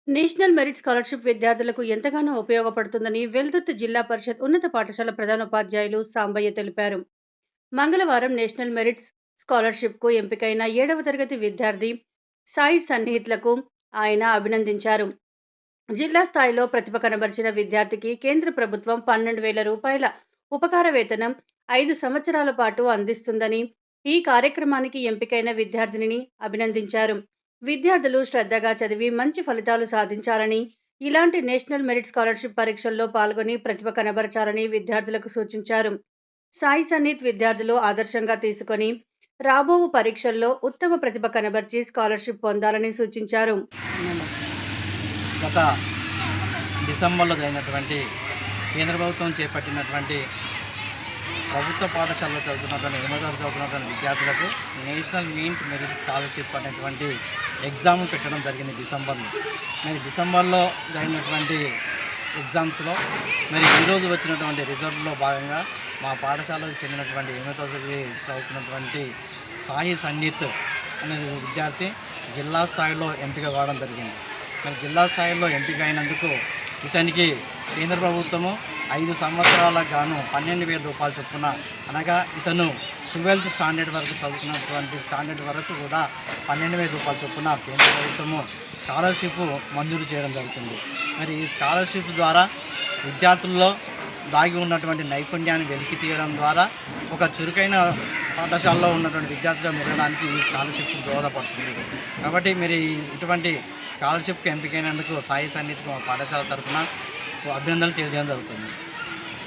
National merit scholarship విద్యార్థులకు ఎంతగానో ఉపయోగపడుతుందని వెల్దుర్తి జిల్లా పరిషత్ ఉన్నత పాఠశాల ప్రధానోపాధ్యాయులు సాంబయ్య తెలిపారు. మంగళవారం నేషనల్ మెరిట్ స్కాలర్‌షిప్‌కు ఎంపికైన 7వ తరగతి విద్యార్థి సాయి సన్నిహిత్‌లకు ఆయన అభినందించారు. జిల్లా స్థాయిలో ప్రతిభ కనబరిచిన విద్యార్థికి కేంద్ర ప్రభుత్వం రూ. 12,000 ఉపకార వేతనం 5 సంవత్సరాల పాటు అందిస్తుందని, ఈ కార్యక్రమానికి ఎంపికైన విద్యార్థినిని అభినందించారు. విద్యార్థులు శ్రద్ధగా చదివి మంచి ఫలితాలు సాధించాలని, ఇలాంటి నేషనల్ మెరిట్ స్కాలర్‌షిప్ పరీక్షల్లో పాల్గొని ప్రతిభ కనబరచాలని విద్యార్థులకు సూచించారు. సాయి సన్నిత్ విద్యార్థులు ఆదర్శంగా తీసుకొని రాబోవు పరీక్షల్లో ఉత్తమ ప్రతిభ కనబర్చి స్కాలర్‌షిప్ పొందాలని సూచించారు. గత డిసెంబర్లో జరిగినటువంటి కేంద్ర ప్రభుత్వం చేపట్టినటువంటి ప్రభుత్వ పాఠశాలలో చదువుతున్నటువంటి 8వ తరగతి చదువుతున్నటువంటి విద్యార్థులకు నేషనల్ మెరిట్ స్కాలర్షిప్ అనేటువంటి ఎగ్జామ్ పెట్టడం జరిగింది డిసెంబర్లో. మరి డిసెంబర్లో జరిగినటువంటి ఎగ్జామ్స్లో మరి ఈరోజు వచ్చినటువంటి రిజల్ట్లో భాగంగా మా పాఠశాలకు చెందినటువంటి 8వ తరగతి చదువుతున్నటువంటి సాయి సన్నిత్ అనే విద్యార్థి జిల్లా స్థాయిలో ఎంపిక కావడం జరిగింది. మరి జిల్లా స్థాయిలో ఎంపిక అయినందుకు ఇతనికి కేంద్ర ప్రభుత్వము 5 సంవత్సరాలకు గాను 12,000 రూపాయలు చొప్పున, అనగా ఇతను 12th స్టాండర్డ్ వరకు చదువుకున్నటువంటి స్టాండర్డ్ వరకు కూడా 12,000 రూపాయలు చొప్పున కేంద్ర ప్రభుత్వము స్కాలర్షిప్ మంజూరు చేయడం జరుగుతుంది. మరి ఈ స్కాలర్షిప్ ద్వారా విద్యార్థుల్లో దాగి ఉన్నటువంటి నైపుణ్యాన్ని వెలికి తీయడం ద్వారా ఒక చురుకైన పాఠశాలలో ఉన్నటువంటి విద్యార్థులు మెరగడానికి ఈ స్కాలర్షిప్ దోహదపడుతుంది. కాబట్టి మరి ఇటువంటి స్కాలర్షిప్కి ఎంపికైనందుకు సాయి సన్నిధికి మా పాఠశాల తరఫున అభినందనలు తెలియజేయడం జరుగుతుంది.